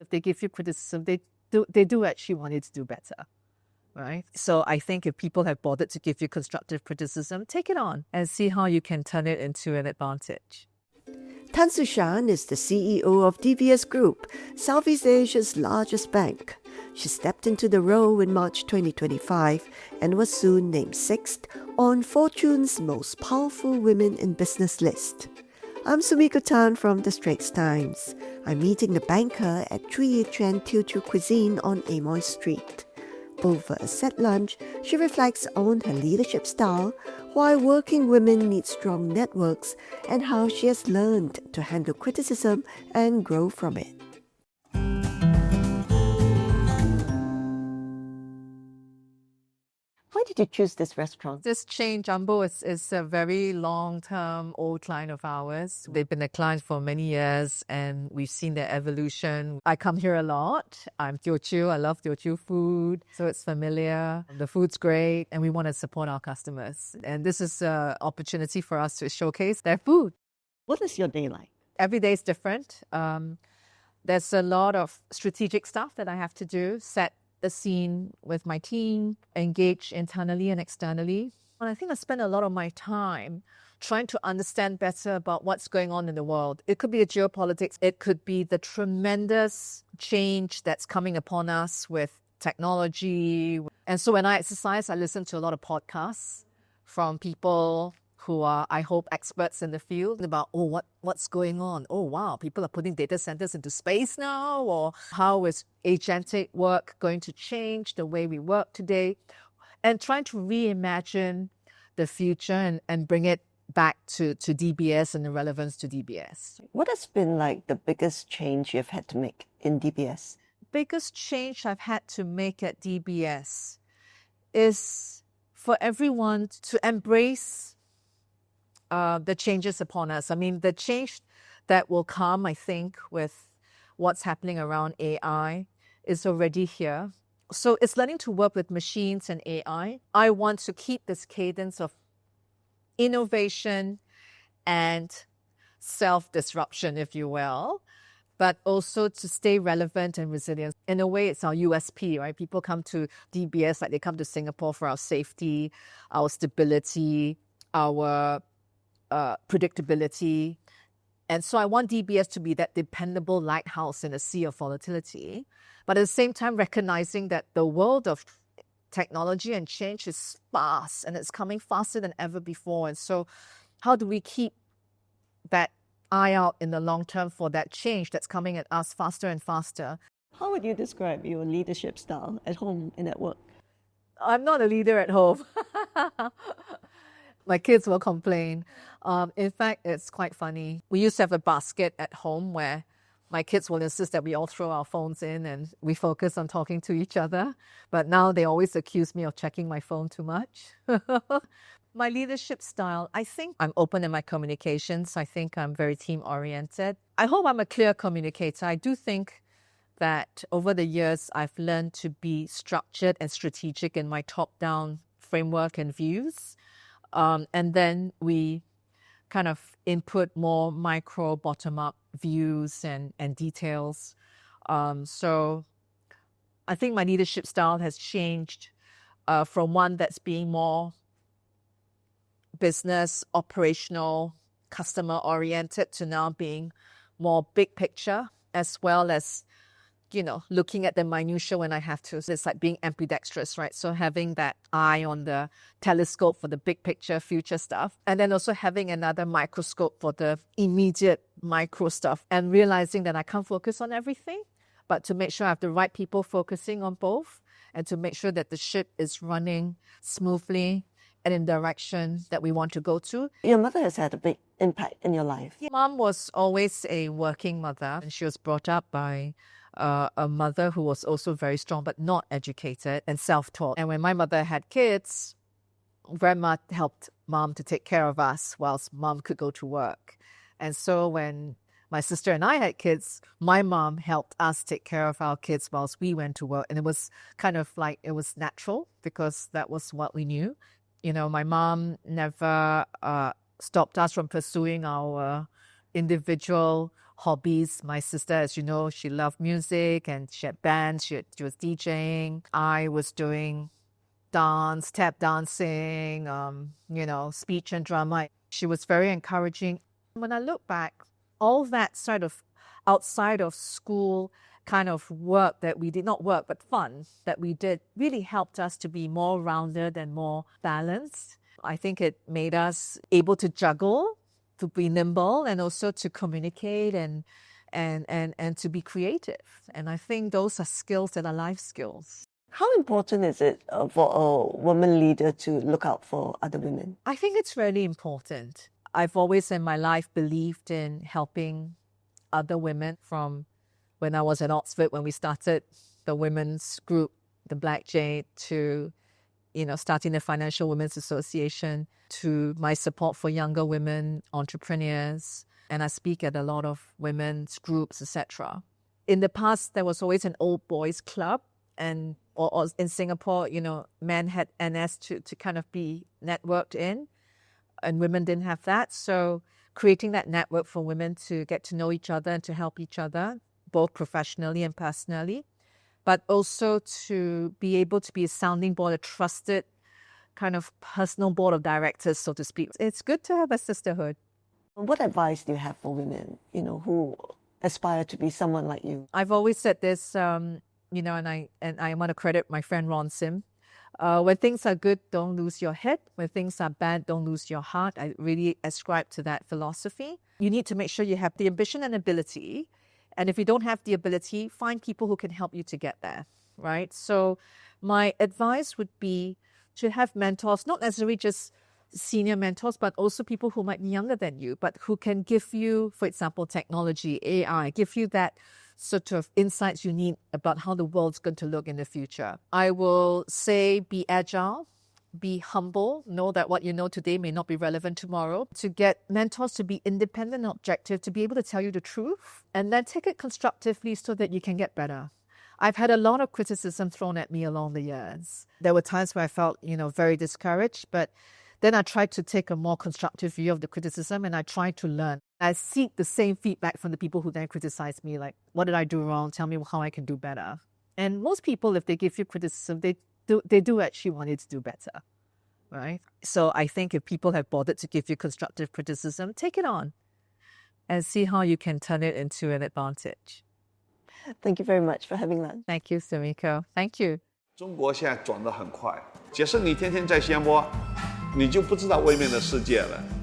if they give you criticism, they do actually want you to do better, right? So I think if people have bothered to give you constructive criticism, take it on and see how you can turn it into an advantage. Tanushan is the CEO of DBS Group, Southeast Asia's largest bank. She stepped into the role in March 2025 and was soon named 6th on Fortune's Most Powerful Women in Business list. I'm Sumiko Tan from the Straits Times. I'm meeting the banker at 3Chuan Teochew Cuisine on Amoy Street. Over a set lunch, she reflects on her leadership style, why working women need strong networks, and how she has learned to handle criticism and grow from it. Why did you choose this restaurant? This chain, Jumbo, is a very long-term old client of ours. They've been a client for many years and we've seen their evolution. I come here a lot. I'm Teochew. I love Teochew food. So it's familiar. The food's great and we want to support our customers. And this is an opportunity for us to showcase their food. What is your day like? Every day is different. There's a lot of strategic stuff that I have to do, set the scene with my team, engage internally and externally. And I think I spend a lot of my time trying to understand better about what's going on in the world. It could be the geopolitics. It could be the tremendous change that's coming upon us with technology. And so when I exercise, I listen to a lot of podcasts from people who are, I hope, experts in the field about, what's going on? Oh, wow, people are putting data centers into space now, or how is agentic work going to change the way we work today? And trying to reimagine the future and bring it back to DBS and the relevance to DBS. What has been like the biggest change you've had to make in DBS? Biggest change I've had to make at DBS is for everyone to embrace the changes upon us. I mean, the change that will come, I think, with what's happening around AI is already here. So it's learning to work with machines and AI. I want to keep this cadence of innovation and self-disruption, if you will, but also to stay relevant and resilient. In a way, it's our USP, right? People come to DBS like they come to Singapore for our safety, our stability, our predictability. And so I want DBS to be that dependable lighthouse in a sea of volatility, but at the same time recognizing that the world of technology and change is fast and it's coming faster than ever before. And so how do we keep that eye out in the long term for that change that's coming at us faster and faster? How would you describe your leadership style at home and at work? I'm not a leader at home. My kids will complain. In fact, it's quite funny. We used to have a basket at home where my kids will insist that we all throw our phones in and we focus on talking to each other. But now they always accuse me of checking my phone too much. My leadership style, I think I'm open in my communications. I think I'm very team-oriented. I hope I'm a clear communicator. I do think that over the years, I've learned to be structured and strategic in my top-down framework and views. And then we kind of input more micro bottom-up views and details. So I think my leadership style has changed from one that's being more business, operational, customer-oriented to now being more big picture, as well as, looking at the minutiae when I have to. So it's like being ambidextrous, right? So having that eye on the telescope for the big picture, future stuff, and then also having another microscope for the immediate micro stuff, and realizing that I can't focus on everything, but to make sure I have the right people focusing on both, and to make sure that the ship is running smoothly and in the direction that we want to go to. Your mother has had a big impact in your life. Mom was always a working mother, and she was brought up by a mother who was also very strong but not educated and self-taught. And when my mother had kids, grandma helped mom to take care of us whilst mom could go to work. And so when my sister and I had kids, my mom helped us take care of our kids whilst we went to work. And it was kind of like, it was natural because that was what we knew. My mom never stopped us from pursuing our individual hobbies. My sister, as you know, she loved music and she had bands, she was DJing. I was doing dance, tap dancing, speech and drama. She was very encouraging. When I look back, all that sort of outside of school kind of work that we did, not work, but fun that we did, really helped us to be more rounded and more balanced. I think it made us able to juggle, to be nimble, and also to communicate and to be creative. And I think those are skills that are life skills. How important is it for a woman leader to look out for other women? I think it's really important. I've always in my life believed in helping other women, from when I was at Oxford, when we started the women's group, the Black Jade, to starting the Financial Women's Association, to my support for younger women entrepreneurs. And I speak at a lot of women's groups, etc. In the past, there was always an old boys club, and or in Singapore, men had NS to kind of be networked in, and women didn't have that. So creating that network for women to get to know each other and to help each other, both professionally and personally, but also to be able to be a sounding board, a trusted kind of personal board of directors, so to speak. It's good to have a sisterhood. What advice do you have for women, who aspire to be someone like you? I've always said this, and I want to credit my friend Ron Sim. When things are good, don't lose your head. When things are bad, don't lose your heart. I really ascribe to that philosophy. You need to make sure you have the ambition and ability. And if you don't have the ability, find people who can help you to get there, right? So my advice would be to have mentors, not necessarily just senior mentors, but also people who might be younger than you, but who can give you, for example, technology, AI, give you that sort of insights you need about how the world's going to look in the future. I will say be agile, be humble, know that what you know today may not be relevant tomorrow, to get mentors to be independent and objective, to be able to tell you the truth, and then take it constructively so that you can get better. I've had a lot of criticism thrown at me along the years. There were times where I felt, very discouraged, but then I tried to take a more constructive view of the criticism, and I tried to learn. I seek the same feedback from the people who then criticize me, like, what did I do wrong? Tell me how I can do better. And most people, if they give you criticism, they do actually want you to do better, right? So I think if people have bothered to give you constructive criticism, take it on and see how you can turn it into an advantage. Thank you very much for having lunch. Thank you, Sumiko. Thank you. 中国现在转得很快，假设你天天在暹波，你就不知道外面的世界了。